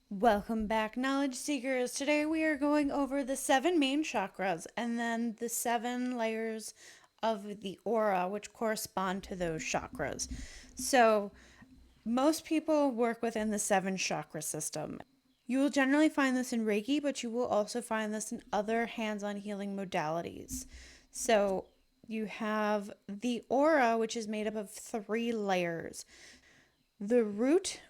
Welcome back, knowledge seekers. Today we are going over the seven main chakras and then the seven layers of the aura, which correspond to those chakras. So, most people work within the seven chakra system. You will generally find this in Reiki, but you will also find this in other hands on healing modalities. So, you have the aura, which is made up of three layers. The root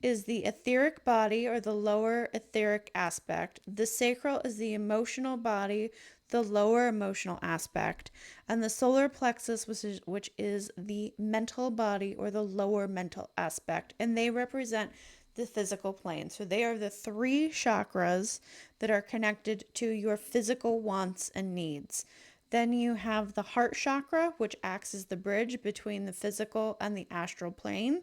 is the etheric body or the lower etheric aspect. The sacral is the emotional body, the lower emotional aspect. And the solar plexus, which is the mental body or the lower mental aspect. And they represent the physical plane. So they are the three chakras that are connected to your physical wants and needs. Then you have the heart chakra, which acts as the bridge between the physical and the astral plane.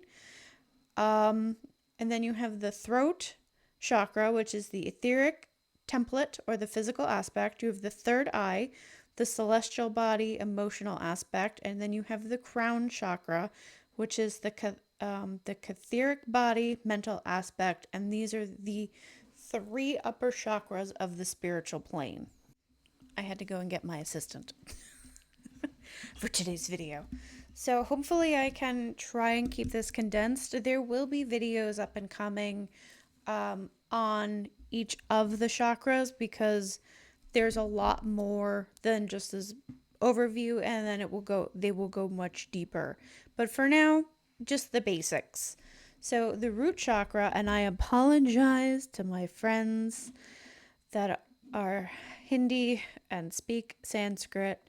Um, and then you have the throat chakra, which is the etheric template or the physical aspect. You have the third eye, the celestial body, emotional aspect. And then you have the crown chakra, which is the etheric body, mental aspect. And these are the three upper chakras of the spiritual plane. I had to go and get my assistant for today's video. So hopefully I can try and keep this condensed. There will be videos up and coming on each of the chakras because there's a lot more than just this overview, and then they will go much deeper. But for now, just the basics. So the root chakra, and I apologize to my friends that are Hindi and speak Sanskrit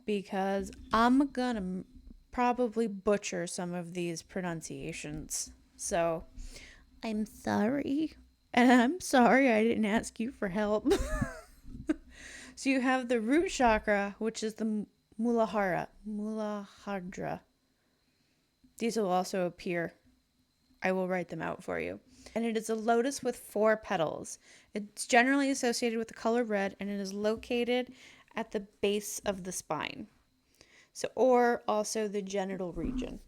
because I'm gonna probably butcher some of these pronunciations. So I'm sorry. And I'm sorry I didn't ask you for help. So you have the root chakra, which is the Mulahadra. These will also appear. I will write them out for you. And it is a lotus with four petals. It's generally associated with the color red, and it is located at the base of the spine. So, or also the genital region.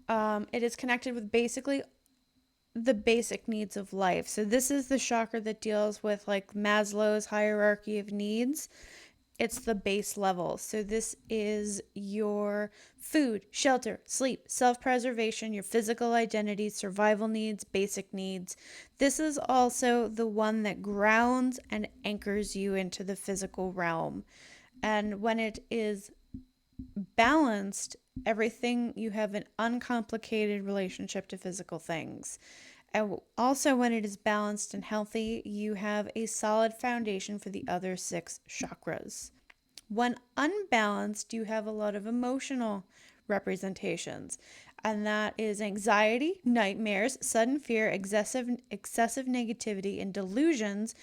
It is connected with basically the basic needs of life. So this is the chakra that deals with like Maslow's hierarchy of needs. It's the base level. So this is your food, shelter, sleep, self-preservation, your physical identity, survival needs, basic needs. This is also the one that grounds and anchors you into the physical realm. And when it is balanced, everything, you have an uncomplicated relationship to physical things. And also, when it is balanced and healthy, you have a solid foundation for the other six chakras. When unbalanced, you have a lot of emotional representations, and that is anxiety, nightmares, sudden fear, excessive negativity, and delusions,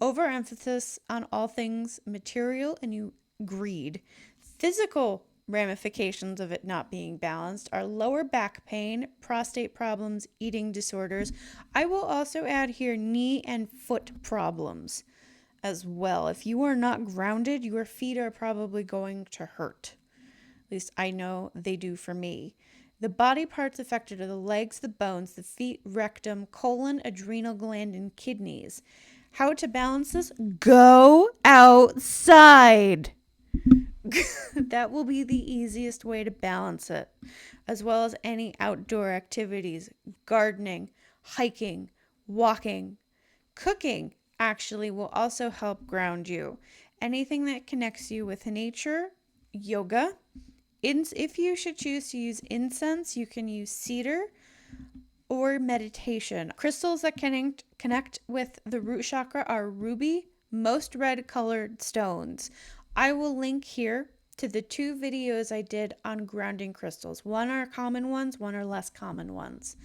overemphasis on all things material, and you greed. Physical ramifications of it not being balanced are lower back pain, prostate problems, eating disorders. I will also add here knee and foot problems as well. If you are not grounded, your feet are probably going to hurt. At least I know they do for me. The body parts affected are the legs, the bones, the feet, rectum, colon, adrenal gland, and kidneys. How to balance this? Go outside. That will be the easiest way to balance it, as well as any outdoor activities, gardening, hiking, walking, cooking actually will also help ground you. Anything that connects you with nature, yoga. If you should choose to use incense, you can use cedar or meditation. Crystals that connect with the root chakra are ruby, most red colored stones. I will link here to the two videos I did on grounding crystals. One are common ones, one are less common ones.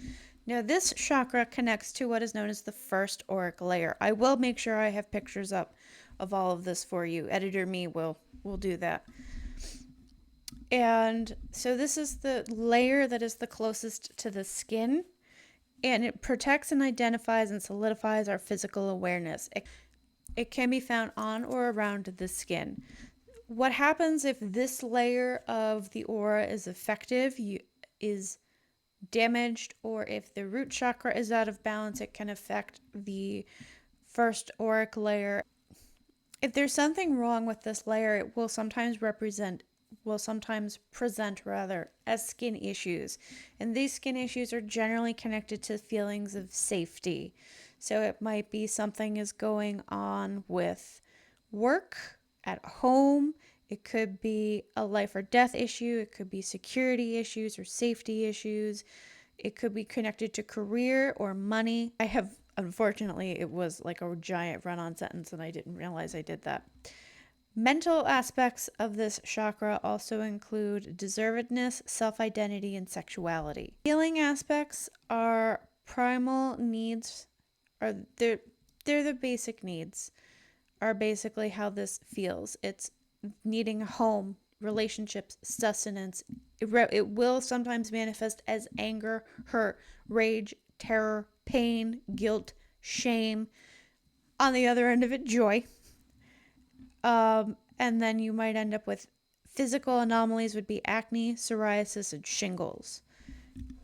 Now, this chakra connects to what is known as the first auric layer. I will make sure I have pictures up of all of this for you. Editor me will do that. And so this is the layer that is the closest to the skin, and it protects and identifies and solidifies our physical awareness. It can be found on or around the skin. What happens if this layer of the aura is effective is damaged, or if the root chakra is out of balance, it can affect the first auric layer. If there's something wrong with this layer, it will sometimes present rather as skin issues. And these skin issues are generally connected to feelings of safety. So it might be something is going on with work, at home. It could be a life or death issue. It could be security issues or safety issues. It could be connected to career or money. Unfortunately, it was like a giant run on sentence and I didn't realize I did that. Mental aspects of this chakra also include deservedness, self identity, and sexuality. Healing aspects are primal needs, they're the basic needs, are basically how this feels. It's needing a home, relationships, sustenance. It will sometimes manifest as anger, hurt, rage, terror, pain, guilt, shame. On the other end of it, joy. And then you might end up with physical anomalies would be acne, psoriasis, and shingles.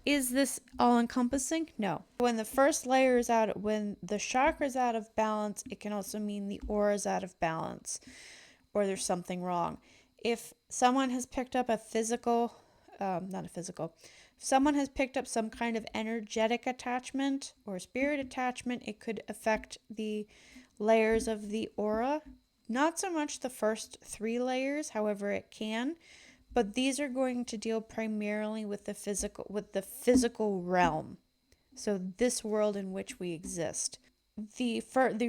Is this all encompassing? No. When the first layer is out, when the chakra is out of balance, it can also mean the aura is out of balance or there's something wrong. If someone has picked up if someone has picked up some kind of energetic attachment or spirit attachment, it could affect the layers of the aura. Not so much the first 3 layers, however it can, but these are going to deal primarily with the physical realm. So this world in which we exist. The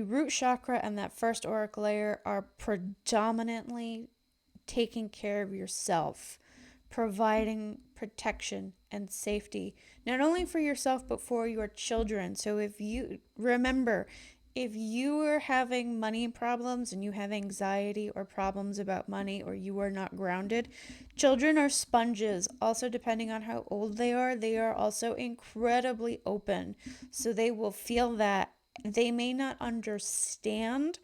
root chakra and that first auric layer are predominantly taking care of yourself, providing protection and safety, not only for yourself, but for your children. So if you are having money problems and you have anxiety or problems about money, or you are not grounded, children are sponges. Also, depending on how old they are also incredibly open. So they will feel that. They may not understand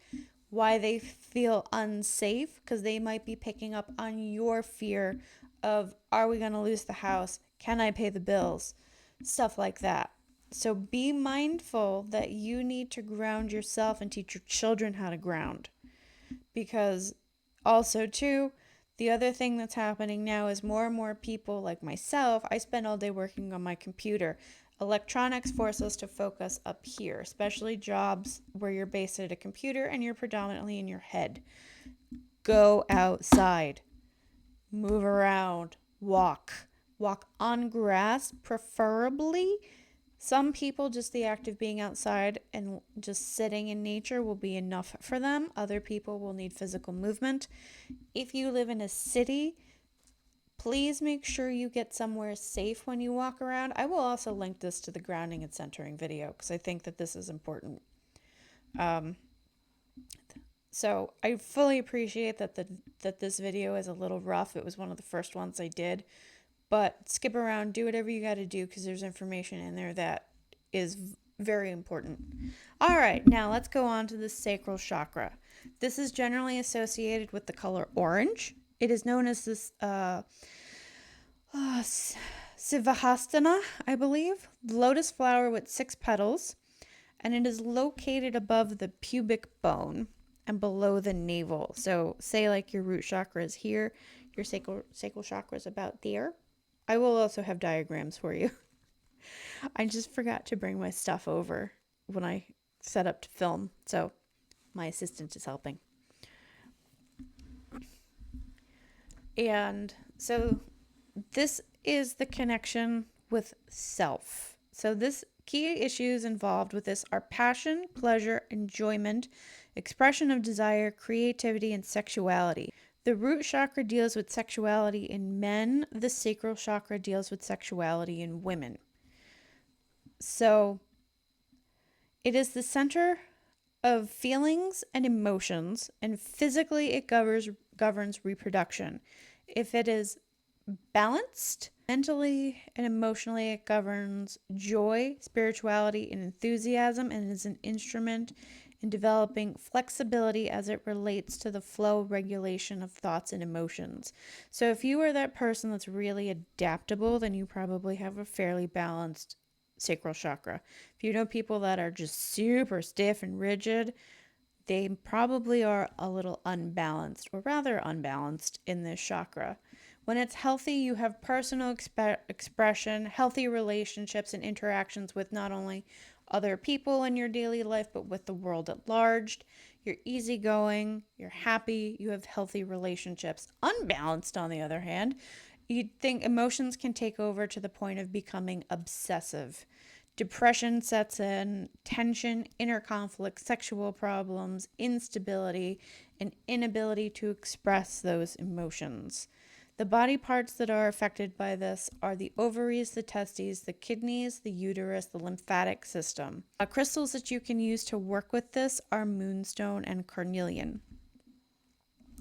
why they feel unsafe, because they might be picking up on your fear of, are we going to lose the house? Can I pay the bills? Stuff like that. So be mindful that you need to ground yourself and teach your children how to ground. Because also too, the other thing that's happening now is more and more people like myself, I spend all day working on my computer. Electronics force us to focus up here, especially jobs where you're based at a computer and you're predominantly in your head. Go outside, move around, walk on grass, preferably. Some people, just the act of being outside and just sitting in nature will be enough for them. Other people will need physical movement. If you live in a city, please make sure you get somewhere safe when you walk around. I will also link this to the grounding and centering video because I think that this is important. So I fully appreciate that this video is a little rough. It was one of the first ones I did. But skip around, do whatever you got to do, because there's information in there that is very important. All right, now let's go on to the sacral chakra. This is generally associated with the color orange. It is known as this Sivahastana, I believe, lotus flower with 6 petals, and it is located above the pubic bone and below the navel. So say like your root chakra is here, your sacral chakra is about there. I will also have diagrams for you. I just forgot to bring my stuff over when I set up to film, so my assistant is helping. And so this is the connection with self. So this key issues involved with this are passion, pleasure, enjoyment, expression of desire, creativity, and sexuality. The root chakra deals with sexuality in men. The sacral chakra deals with sexuality in women. So it is the center of feelings and emotions, and physically it governs reproduction. If it is balanced mentally and emotionally, it governs joy, spirituality, and enthusiasm, and is an instrument and developing flexibility as it relates to the flow regulation of thoughts and emotions. So if you are that person that's really adaptable, then you probably have a fairly balanced sacral chakra. If you know people that are just super stiff and rigid, they probably are a little unbalanced, or rather unbalanced, in this chakra. When it's healthy, you have personal expression, healthy relationships, and interactions with not only other people in your daily life, but with the world at large. You're easygoing, you're happy, you have healthy relationships. Unbalanced, on the other hand, you'd think emotions can take over to the point of becoming obsessive. Depression sets in, tension, inner conflict, sexual problems, instability, and inability to express those emotions. The body parts that are affected by this are the ovaries, the testes, the kidneys, the uterus, the lymphatic system. Crystals that you can use to work with this are moonstone and carnelian.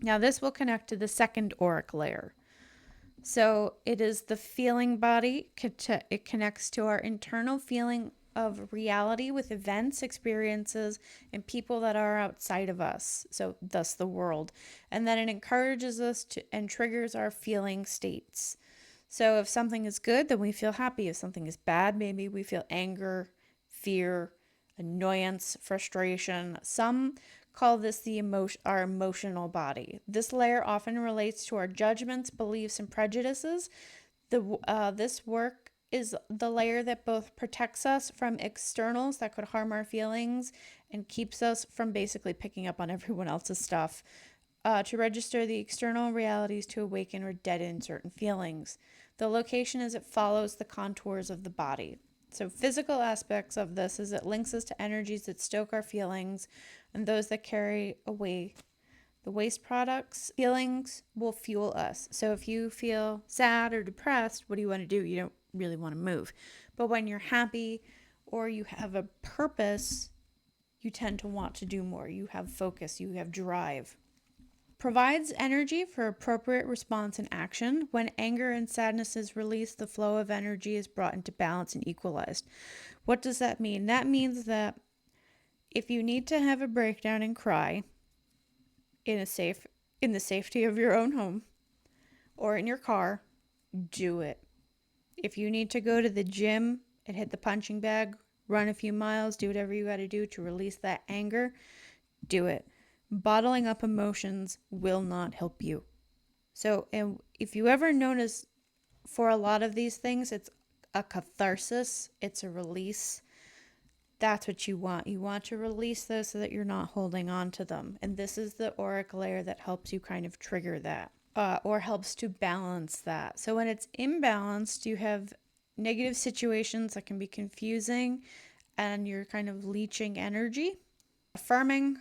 Now, this will connect to the second auric layer. So it is the feeling body. It connects to our internal feeling of reality with events, experiences, and people that are outside of us. So thus the world. And then it encourages us to and triggers our feeling states. So if something is good, then we feel happy. If something is bad, maybe we feel anger, fear, annoyance, frustration. Some call this our emotional body. This layer often relates to our judgments, beliefs, and prejudices. This work is the layer that both protects us from externals that could harm our feelings and keeps us from basically picking up on everyone else's stuff. To register the external realities to awaken or deaden certain feelings. The location is it follows the contours of the body. So physical aspects of this is it links us to energies that stoke our feelings and those that carry away the waste products. Feelings will fuel us. So if you feel sad or depressed, what do you want to do? You don't really want to move. But when you're happy or you have a purpose, you tend to want to do more. You have focus, you have drive. Provides energy for appropriate response and action. When anger and sadness is released, the flow of energy is brought into balance and equalized. What does that mean? That means that if you need to have a breakdown and cry in the safety of your own home or in your car, do it. If you need to go to the gym and hit the punching bag, run a few miles, do whatever you got to do to release that anger, do it. Bottling up emotions will not help you. So, and if you ever notice, for a lot of these things, it's a catharsis, it's a release. That's what you want. You want to release those so that you're not holding on to them. And this is the auric layer that helps you kind of trigger that or helps to balance that. So when it's imbalanced, you have negative situations that can be confusing and you're kind of leeching energy. Affirming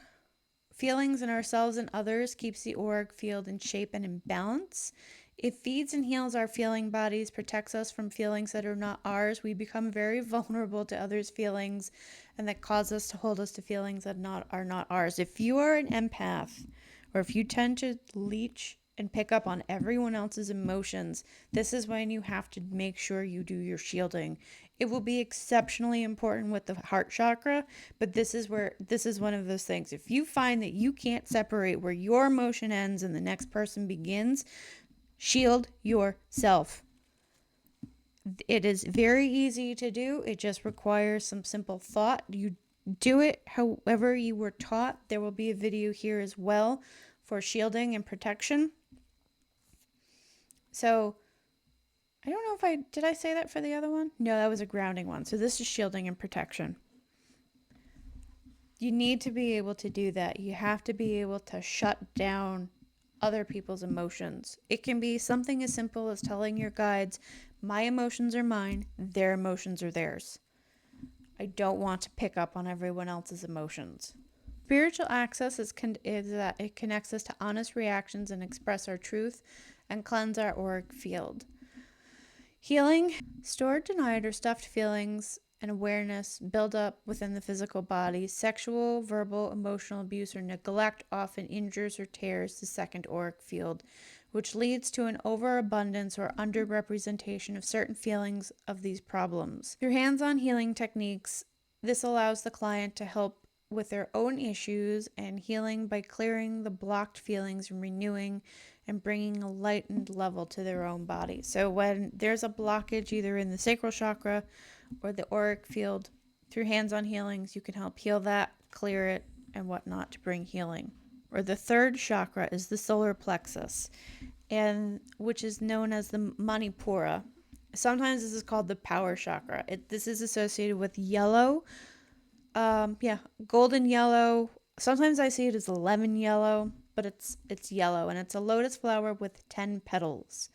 feelings in ourselves and others keeps the auric field in shape and in balance. It feeds and heals our feeling bodies, protects us from feelings that are not ours. We become very vulnerable to others' feelings, and that cause us to hold us to feelings that are not ours. If you are an empath, or if you tend to leech and pick up on everyone else's emotions, this is when you have to make sure you do your shielding. It will be exceptionally important with the heart chakra, but this is one of those things. If you find that you can't separate where your emotion ends and the next person begins, shield yourself. It is very easy to do. It just requires some simple thought. You do it however you were taught. There will be a video here as well for shielding and protection. So I don't know if did I say that for the other one? No, that was a grounding one. So this is shielding and protection. You need to be able to do that. You have to be able to shut down other people's emotions. It can be something as simple as telling your guides, my emotions are mine, their emotions are theirs. I don't want to pick up on everyone else's emotions. Spiritual access is that it connects us to honest reactions and express our truth and cleanse our auric field. Healing, stored, denied, or stuffed feelings and awareness build up within the physical body. Sexual, verbal, emotional abuse, or neglect often injures or tears the second auric field, which leads to an overabundance or underrepresentation of certain feelings of these problems. Through hands-on healing techniques, this allows the client to help with their own issues and healing by clearing the blocked feelings and renewing and bringing a lightened level to their own body. So when there's a blockage either in the sacral chakra or the auric field, through hands-on healings, you can help heal that, clear it, and whatnot to bring healing. Or the third chakra is the solar plexus, and which is known as the manipura. Sometimes this is called the power chakra. This is associated with yellow, golden yellow. Sometimes I see it as lemon yellow, but it's yellow, and it's a lotus flower with 10 petals,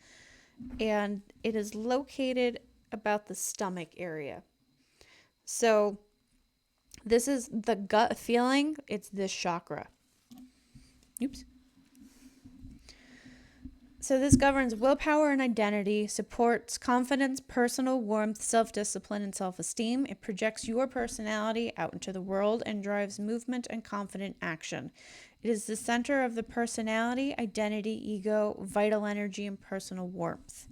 and it is located about the stomach area. So this is the gut feeling. It's this chakra. Oops. So this governs willpower and identity, supports confidence, personal warmth, self-discipline, and self-esteem. It projects your personality out into the world and drives movement and confident action. It is the center of the personality, identity, ego, vital energy, and personal warmth.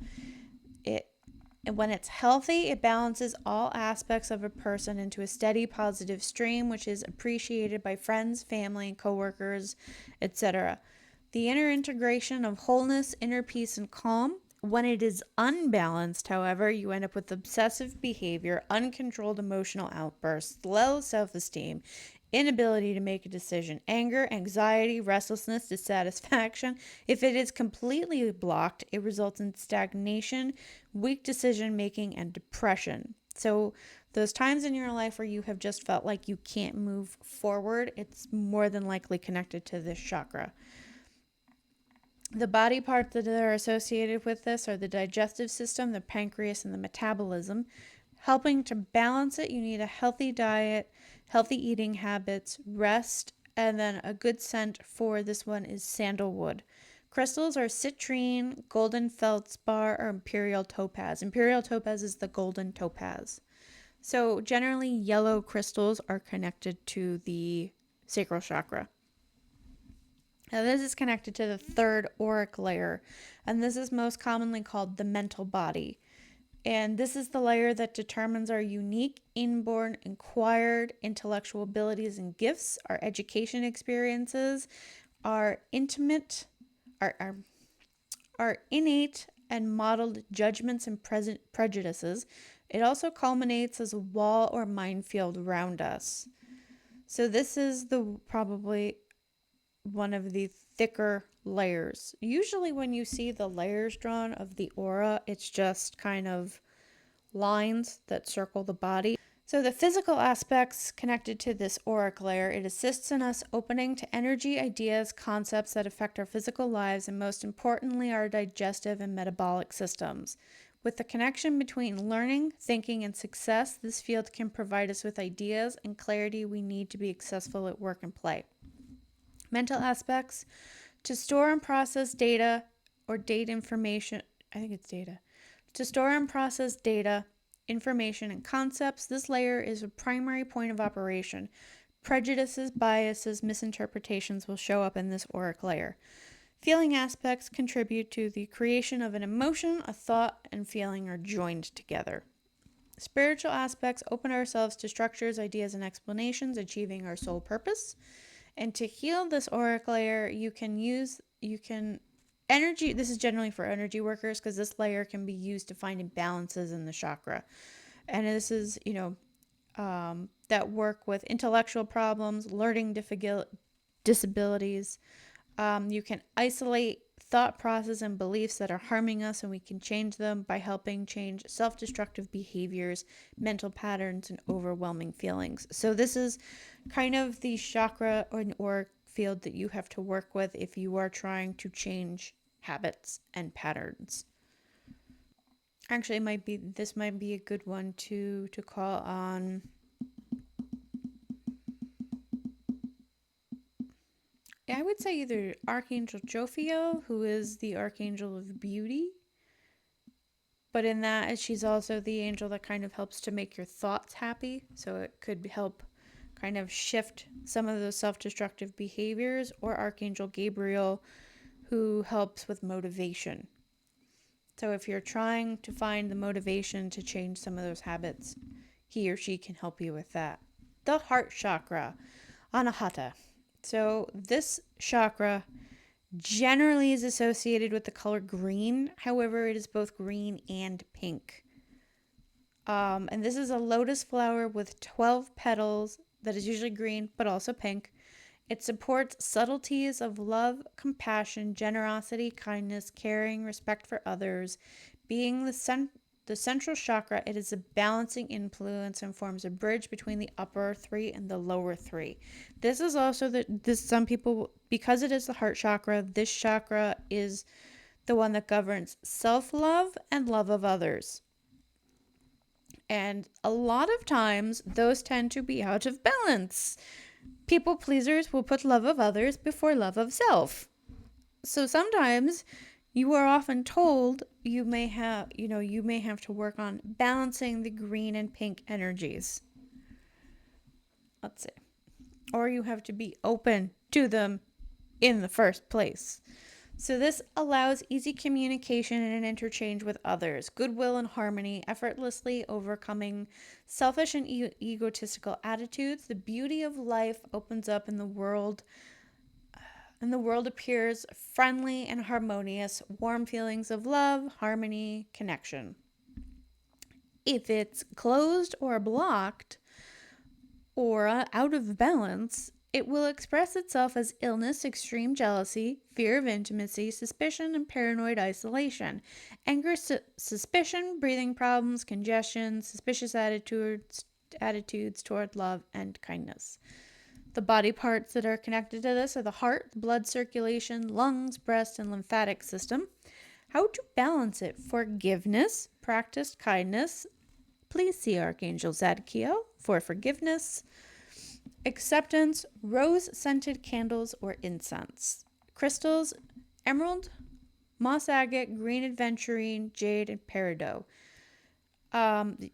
And when it's healthy, it balances all aspects of a person into a steady, positive stream, which is appreciated by friends, family, coworkers, etc. The inner integration of wholeness, inner peace, and calm. When it is unbalanced, however, you end up with obsessive behavior, uncontrolled emotional outbursts, low self-esteem, inability to make a decision, anger, anxiety, restlessness, dissatisfaction. If it is completely blocked, it results in stagnation, weak decision making, and depression. So those times in your life where you have just felt like you can't move forward, it's more than likely connected to this chakra. The body parts that are associated with this are the digestive system, the pancreas, and the metabolism. Helping to balance it, you need a healthy diet, healthy eating habits, rest, and then a good scent for this one is sandalwood. Crystals are citrine, golden feldspar, or imperial topaz. Imperial topaz is the golden topaz. So generally, yellow crystals are connected to the sacral chakra. Now, this is connected to the third auric layer, and this is most commonly called the mental body. And this is the layer that determines our unique, inborn, acquired intellectual abilities and gifts, our education experiences, our intimate, our innate and modeled judgments and prejudices. It also culminates as a wall or minefield around us. So this is probably one of the thicker layers. Usually when you see the layers drawn of the aura, it's just kind of lines that circle the body. So the physical aspects connected to this auric layer, it assists in us opening to energy, ideas, concepts that affect our physical lives, and most importantly, our digestive and metabolic systems. With the connection between learning, thinking, and success, this field can provide us with ideas and clarity we need to be successful at work and play. Mental aspects, to store and process data or data information, I think it's data. To store and process data, information, and concepts, this layer is a primary point of operation. Prejudices, biases, misinterpretations will show up in this auric layer. Feeling aspects contribute to the creation of an emotion, a thought, and feeling are joined together. Spiritual aspects open ourselves to structures, ideas, and explanations, achieving our soul purpose. And to heal this auric layer, you can energy, this is generally for energy workers because this layer can be used to find imbalances in the chakra. And this is, that work with intellectual problems, learning disabilities. You can isolate thought process and beliefs that are harming us, and we can change them by helping change self-destructive behaviors, mental patterns, and overwhelming feelings. So this is kind of the chakra or an auric field that you have to work with if you are trying to change habits and patterns. Actually, this might be a good one to call on. I would say either Archangel Jophiel, who is the Archangel of Beauty, but in that she's also the angel that kind of helps to make your thoughts happy, so it could help kind of shift some of those self-destructive behaviors, or Archangel Gabriel, who helps with motivation. So if you're trying to find the motivation to change some of those habits, he or she can help you with that. The heart chakra. Anahata. So this chakra generally is associated with the color green. However, it is both green and pink. And this is a lotus flower with 12 petals that is usually green, but also pink. It supports subtleties of love, compassion, generosity, kindness, caring, respect for others. Being the central chakra, it is a balancing influence and forms a bridge between the upper three and the lower three. This is also some people, because it is the heart chakra, this chakra is the one that governs self-love and love of others. And a lot of times, those tend to be out of balance. People pleasers will put love of others before love of self. So sometimes you are often told you may have to work on balancing the green and pink energies. Let's see. Or you have to be open to them in the first place. So this allows easy communication and interchange with others, goodwill and harmony, effortlessly overcoming selfish and egotistical attitudes. The beauty of life opens up in the world, and the world appears friendly and harmonious, warm feelings of love, harmony, connection. If it's closed or blocked or out of balance, it will express itself as illness, extreme jealousy, fear of intimacy, suspicion, and paranoid isolation. Anger, suspicion, breathing problems, congestion, suspicious attitudes toward love and kindness. The body parts that are connected to this are the heart, blood circulation, lungs, breast, and lymphatic system. How to balance it? Forgiveness, practiced kindness. Please see Archangel Zadkiel for forgiveness. Acceptance, rose-scented candles or incense. Crystals, emerald, moss agate, green aventurine, jade, and peridot.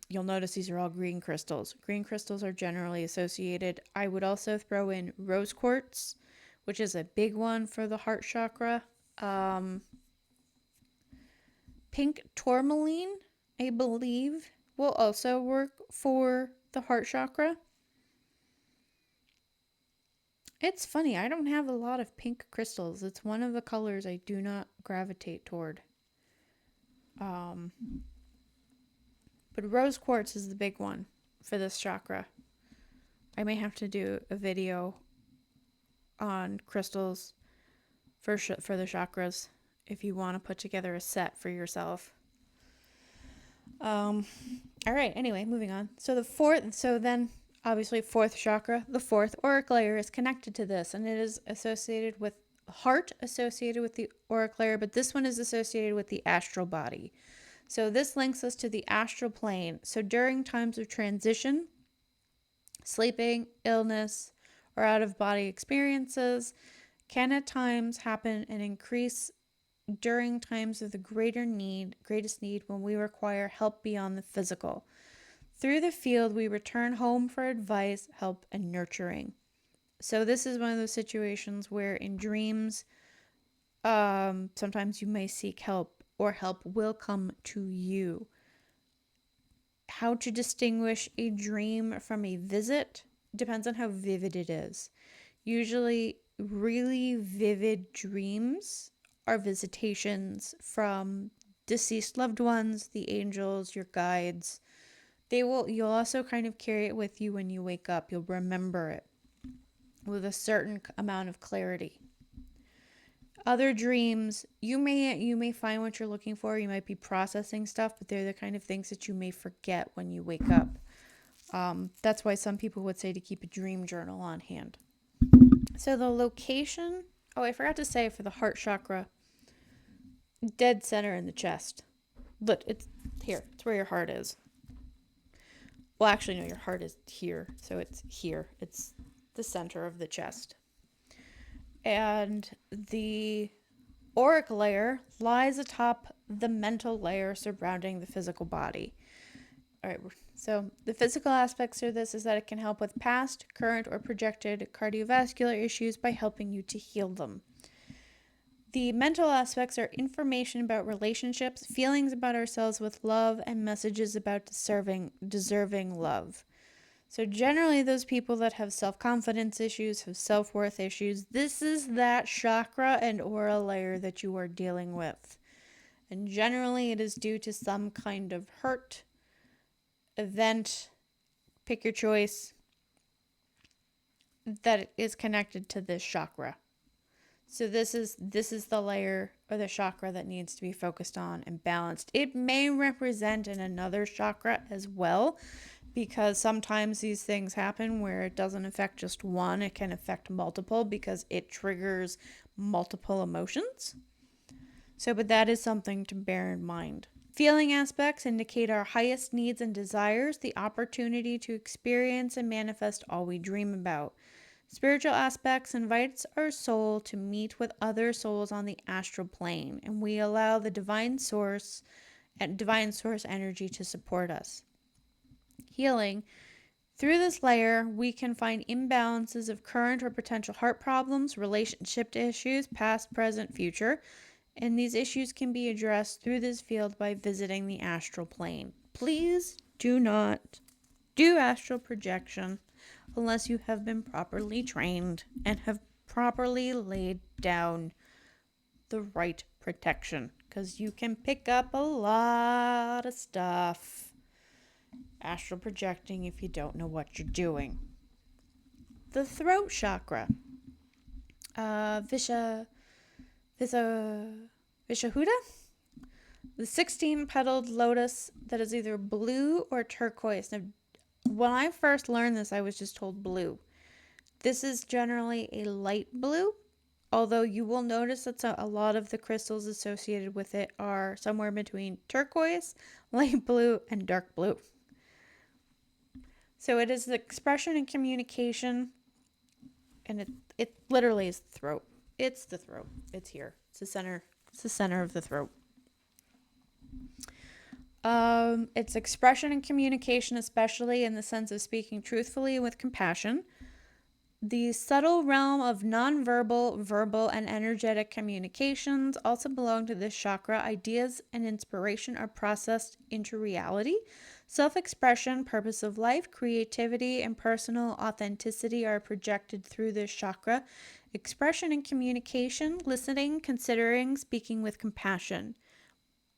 You'll notice these are all green crystals. Green crystals are generally associated. I would also throw in rose quartz, which is a big one for the heart chakra. Pink tourmaline, I believe, will also work for the heart chakra. It's funny, I don't have a lot of pink crystals. It's one of the colors I do not gravitate toward. But rose quartz is the big one for this chakra. I may have to do a video on crystals for the chakras if you want to put together a set for yourself. All right, anyway, moving on. So then obviously fourth chakra, the fourth auric layer is connected to this, and it is associated with heart, associated with the auric layer, but this one is associated with the astral body. So this links us to the astral plane. So during times of transition, sleeping, illness, or out of body experiences can at times happen and increase during times of the greatest need when we require help beyond the physical. Through the field, we return home for advice, help, and nurturing. So this is one of those situations where in dreams, sometimes you may seek help or help will come to you. How to distinguish a dream from a visit depends on how vivid it is. Usually, really vivid dreams are visitations from deceased loved ones, the angels, your guides. You'll also kind of carry it with you when you wake up. You'll remember it with a certain amount of clarity. Other dreams, you may find what you're looking for. You might be processing stuff, but they're the kind of things that you may forget when you wake up. That's why some people would say to keep a dream journal on hand. So the location, I forgot to say for the heart chakra, dead center in the chest. Look, it's here. It's where your heart is. Well, actually, no, your heart is here. So it's here. It's the center of the chest. And the auric layer lies atop the mental layer surrounding the physical body. All right, so the physical aspects of this is that it can help with past, current, or projected cardiovascular issues by helping you to heal them. The mental aspects are information about relationships, feelings about ourselves with love, and messages about deserving love. So generally those people that have self-confidence issues, have self-worth issues, this is that chakra and aura layer that you are dealing with. And generally it is due to some kind of hurt, event, pick your choice, that is connected to this chakra. So this is the layer or the chakra that needs to be focused on and balanced. It may represent in another chakra as well, because sometimes these things happen where it doesn't affect just one, it can affect multiple because it triggers multiple emotions. So, but that is something to bear in mind. Feeling aspects indicate our highest needs and desires, the opportunity to experience and manifest all we dream about. Spiritual aspects invites our soul to meet with other souls on the astral plane, and we allow the divine source energy to support us. Healing. Through this layer, we can find imbalances of current or potential heart problems, relationship issues, past, present, future, and these issues can be addressed through this field by visiting the astral plane. Please do not do astral projection unless you have been properly trained and have properly laid down the right protection, because you can pick up a lot of stuff astral projecting if you don't know what you're doing. The throat chakra, Vishahuda, the 16-petaled lotus that is either blue or turquoise. Now, when I first learned this, I was just told blue. This is generally a light blue, although you will notice that a lot of the crystals associated with it are somewhere between turquoise, light blue, and dark blue. So it is the expression and communication, and it literally is the throat. It's the throat. It's here. It's the center. It's the center of the throat. It's expression and communication, especially in the sense of speaking truthfully and with compassion. The subtle realm of nonverbal, verbal, and energetic communications also belong to this chakra. Ideas and inspiration are processed into reality. Self-expression, purpose of life, creativity, and personal authenticity are projected through this chakra. Expression and communication, listening, considering, speaking with compassion.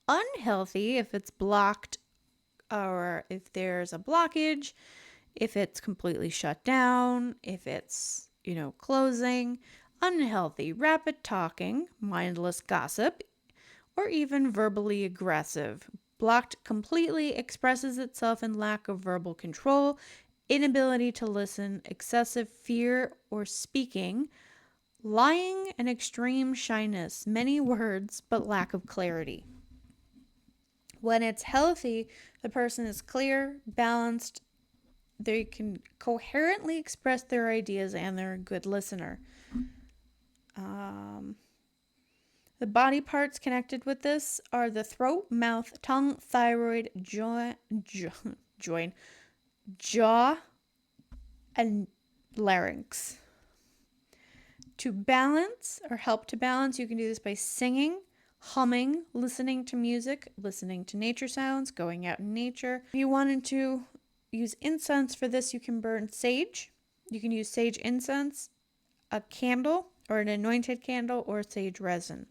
Unhealthy if it's blocked or if there's a blockage, if it's completely shut down, if it's, closing. Unhealthy, rapid talking, mindless gossip, or even verbally aggressive. Blocked completely expresses itself in lack of verbal control, inability to listen, excessive fear or speaking, lying, and extreme shyness, many words but lack of clarity. When it's healthy, the person is clear, balanced, they can coherently express their ideas, and they're a good listener. The body parts connected with this are the throat, mouth, tongue, thyroid, jaw, and larynx. To balance or help to balance, you can do this by singing, humming, listening to music, listening to nature sounds, going out in nature. If you wanted to use incense for this, you can burn sage. You can use sage incense, a candle, or an anointed candle, or sage resin.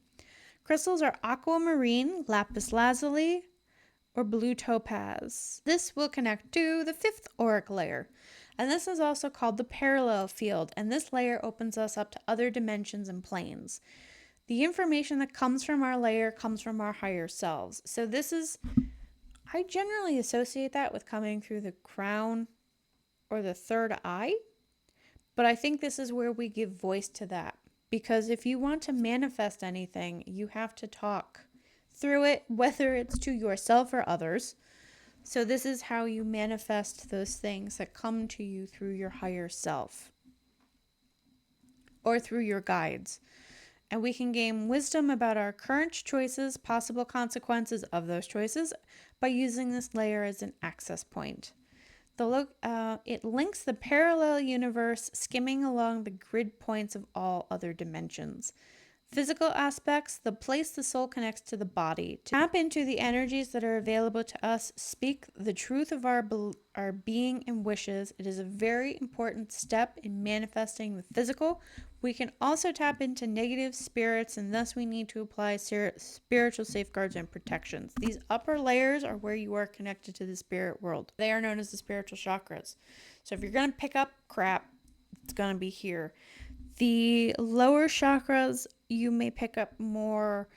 Crystals are aquamarine, lapis lazuli, or blue topaz. This will connect to the 5th auric layer. And this is also called the parallel field. And this layer opens us up to other dimensions and planes. The information that comes from our layer comes from our higher selves. So I generally associate that with coming through the crown or the third eye. But I think this is where we give voice to that. Because if you want to manifest anything, you have to talk through it, whether it's to yourself or others. So this is how you manifest those things that come to you through your higher self or through your guides. And we can gain wisdom about our current choices, possible consequences of those choices, by using this layer as an access point. It links the parallel universe, skimming along the grid points of all other dimensions. Physical aspects, the place the soul connects to the body. To tap into the energies that are available to us, speak the truth of our being and wishes. It is a very important step in manifesting the physical. We can also tap into negative spirits, and thus we need to apply spiritual safeguards and protections. These upper layers are where you are connected to the spirit world. They are known as the spiritual chakras. So if you're going to pick up crap, it's going to be here. The lower chakras, you may pick up more,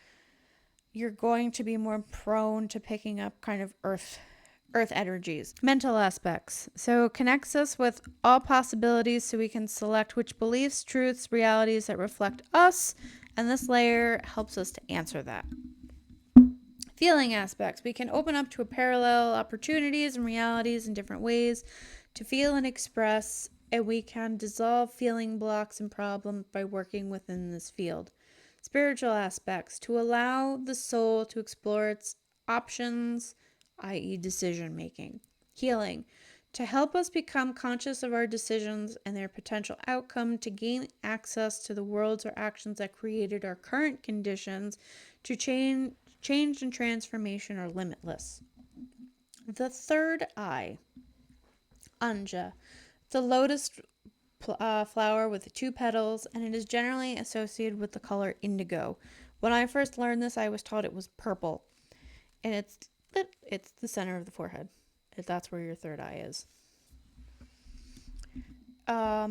you're going to be more prone to picking up kind of earth energies. Mental aspects. So it connects us with all possibilities so we can select which beliefs, truths, realities that reflect us, and this layer helps us to answer that. Feeling aspects. We can open up to a parallel opportunities and realities in different ways to feel and express, and we can dissolve feeling blocks and problems by working within this field. Spiritual aspects. To allow the soul to explore its options, i.e. decision making. Healing. To help us become conscious of our decisions and their potential outcome, to gain access to the worlds or actions that created our current conditions, to change and transformation are limitless. The third eye, Anja, the lotus flower with the two petals, and it is generally associated with the color indigo. When I first learned this, I was taught it was purple, and it's the center of the forehead. That's where your third eye is.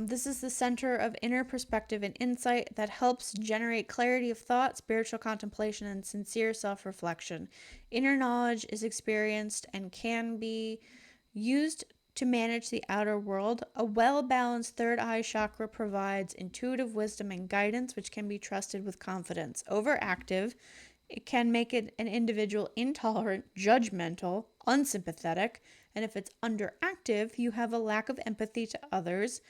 This is the center of inner perspective and insight that helps generate clarity of thought, spiritual contemplation, and sincere self-reflection. Inner knowledge is experienced and can be used to manage the outer world. A well-balanced third eye chakra provides intuitive wisdom and guidance, which can be trusted with confidence. Overactive, it can make an individual intolerant, judgmental, unsympathetic, and if it's underactive, you have a lack of empathy to others,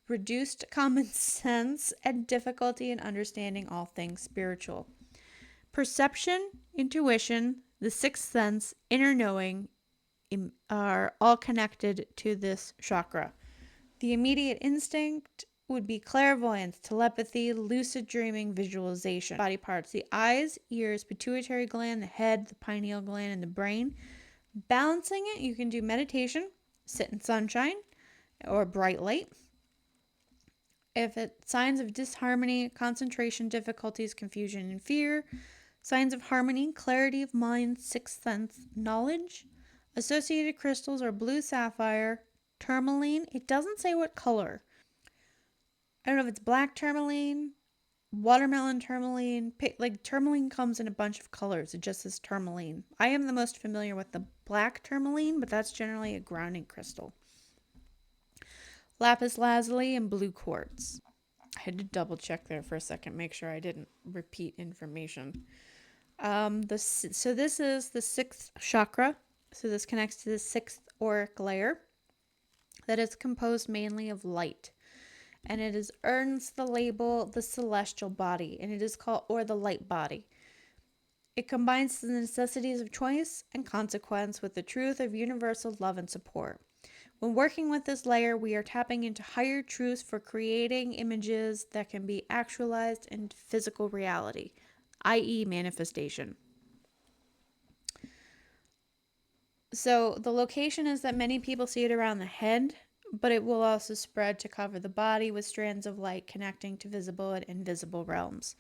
reduced common sense, and difficulty in understanding all things spiritual. Perception, intuition, the sixth sense, inner knowing are all connected to this chakra. The immediate instinct would be clairvoyance, telepathy, lucid dreaming, visualization. Body parts, the eyes, ears, pituitary gland, the head, the pineal gland, and the brain. Balancing it, you can do meditation, sit in sunshine or bright light. If it's signs of disharmony, concentration difficulties, confusion, and fear. Signs of harmony, clarity of mind, sixth sense, knowledge. Associated crystals are blue sapphire, tourmaline. It doesn't say what color. I don't know if it's black tourmaline, watermelon tourmaline. Like tourmaline comes in a bunch of colors. It just says tourmaline. I am the most familiar with the black tourmaline, but that's generally a grounding crystal. Lapis lazuli and blue quartz. I had to double check there for a second, make sure I didn't repeat information. So this is the sixth chakra. So this connects to the sixth auric layer that is composed mainly of light. And it earns the label the celestial body, and it is called, or the light body. It combines the necessities of choice and consequence with the truth of universal love and support. When working with this layer, we are tapping into higher truths for creating images that can be actualized into physical reality, i.e. manifestation. So the location is that many people see it around the head, but it will also spread to cover the body with strands of light connecting to visible and invisible realms.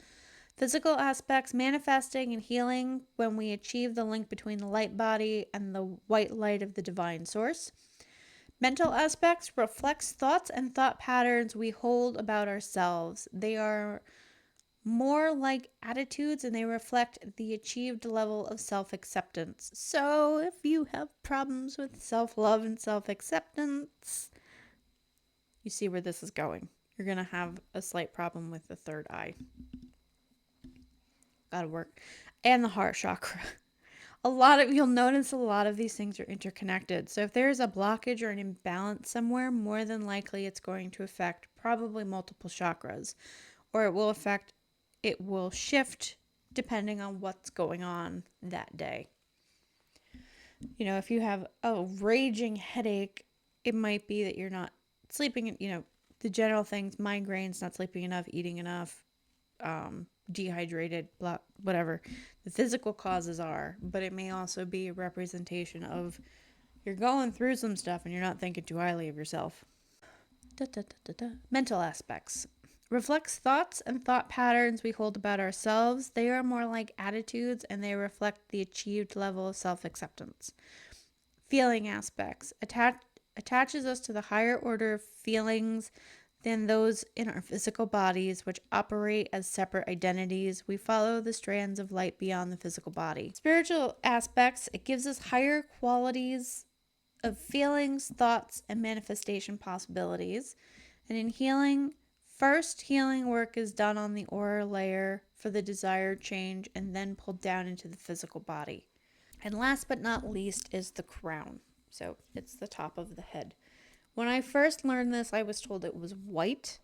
Physical aspects, manifesting and healing when we achieve the link between the light body and the white light of the divine source. Mental aspects reflects thoughts and thought patterns we hold about ourselves. They are more like attitudes, and they reflect the achieved level of self-acceptance. So if you have problems with self-love and self-acceptance, you see where this is going. You're going to have a slight problem with the third eye. Gotta work. And the heart chakra. You'll notice a lot of these things are interconnected. So if there's a blockage or an imbalance somewhere, more than likely it's going to affect probably multiple chakras, or it will shift depending on what's going on that day. You know, if you have a raging headache, it might be that you're not sleeping, the general things, migraines, not sleeping enough, eating enough, dehydrated, blah, whatever the physical causes are, but it may also be a representation of you're going through some stuff and you're not thinking too highly of yourself. Mental aspects. Reflects thoughts and thought patterns we hold about ourselves. They are more like attitudes and they reflect the achieved level of self-acceptance. Feeling aspects. Attaches us to the higher order of feelings than those in our physical bodies, which operate as separate identities. We follow the strands of light beyond the physical body. Spiritual aspects. It gives us higher qualities of feelings, thoughts, and manifestation possibilities. And in healing, first healing work is done on the aura layer for the desired change and then pulled down into the physical body. And last but not least is the crown. So it's the top of the head. When I first learned this, I was told it was white.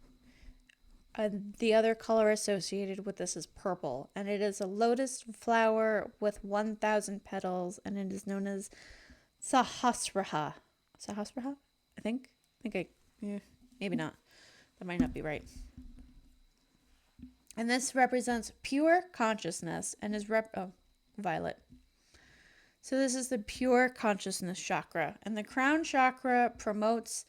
And the other color associated with this is purple. And it is a lotus flower with 1,000 petals, and it is known as Sahasraha. Sahasraha? Maybe not. That might not be right. And this represents pure consciousness and is violet. So this is the pure consciousness chakra. And the crown chakra promotes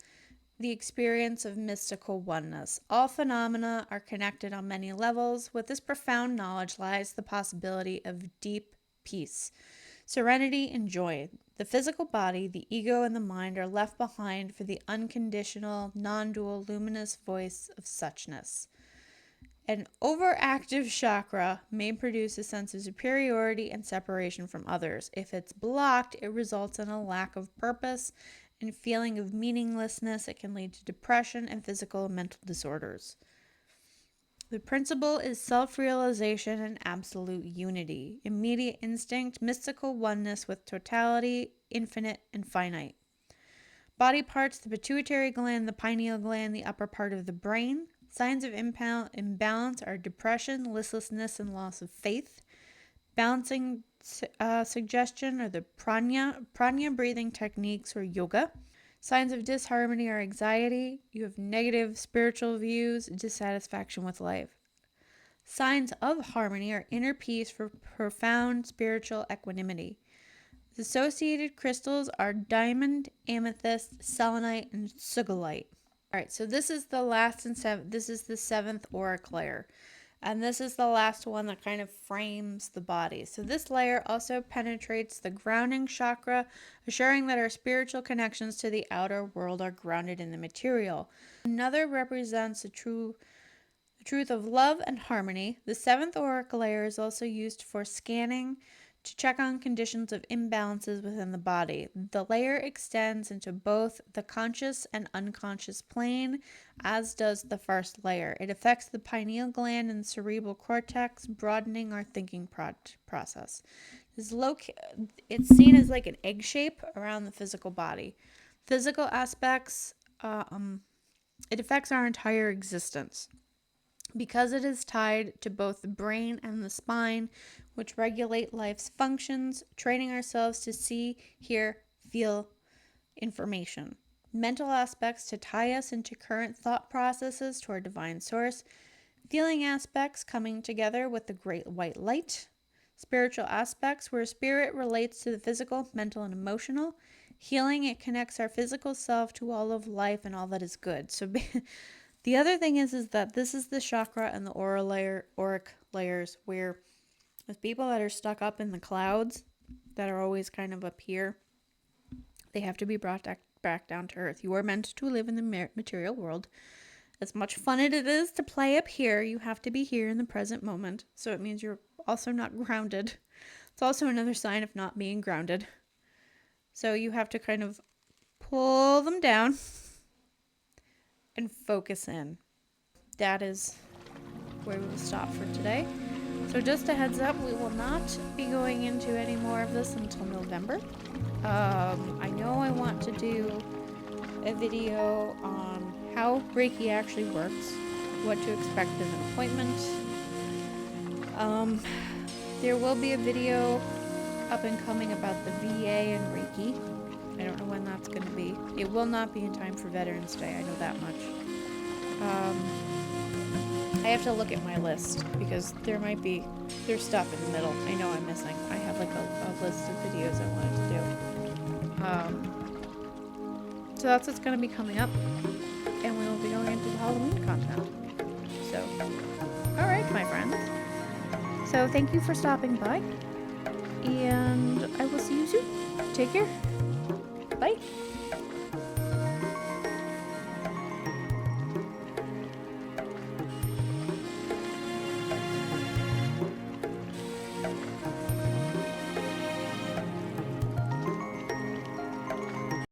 the experience of mystical oneness. All phenomena are connected on many levels. With this profound knowledge lies the possibility of deep peace, serenity, and joy. The physical body, the ego, and the mind are left behind for the unconditional, non-dual, luminous voice of suchness. An overactive chakra may produce a sense of superiority and separation from others. If it's blocked, it results in a lack of purpose and feeling of meaninglessness. It can lead to depression and physical and mental disorders. The principle is self-realization and absolute unity, immediate instinct, mystical oneness with totality, infinite and finite. Body parts, the pituitary gland, the pineal gland, the upper part of the brain. Signs of imbalance are depression, listlessness, and loss of faith. Balancing suggestion are the prana breathing techniques or yoga. Signs of disharmony are anxiety. You have negative spiritual views, dissatisfaction with life. Signs of harmony are inner peace for profound spiritual equanimity. The associated crystals are diamond, amethyst, selenite, and sugilite. All right, so this is the last and this is the 7th auric layer. And this is the last one that kind of frames the body. So this layer also penetrates the grounding chakra, assuring that our spiritual connections to the outer world are grounded in the material. Another represents the truth of love and harmony. The 7th auric layer is also used for scanning to check on conditions of imbalances within the body. The layer extends into both the conscious and unconscious plane, as does the first layer. It affects the pineal gland and cerebral cortex, broadening our thinking process. It's seen as like an egg shape around the physical body. Physical aspects, it affects our entire existence. Because it is tied to both the brain and the spine, which regulate life's functions, training ourselves to see, hear, feel information. Mental aspects to tie us into current thought processes to our divine source. Feeling aspects coming together with the great white light. Spiritual aspects where spirit relates to the physical, mental, and emotional. Healing, it connects our physical self to all of life and all that is good. So the other thing is that this is the chakra and the auric layers where with people that are stuck up in the clouds that are always kind of up here, they have to be brought back down to earth. You are meant to live in the material world. As much fun as it is to play up here, you have to be here in the present moment. So it means you're also not grounded. It's also another sign of not being grounded. So you have to kind of pull them down and focus in. That is where we will stop for today. So just a heads up, we will not be going into any more of this until November. I know I want to do a video on how Reiki actually works, what to expect in an appointment. There will be a video up and coming about the VA and Reiki. I don't know when that's going to be. It will not be in time for Veterans Day, I know that much. I have to look at my list because there's stuff in the middle I know I'm missing. I have like a list of videos I wanted to do. So that's what's going to be coming up, and we will be going into the Halloween content. So, alright, my friends. So thank you for stopping by, and I will see you soon. Take care. Bye.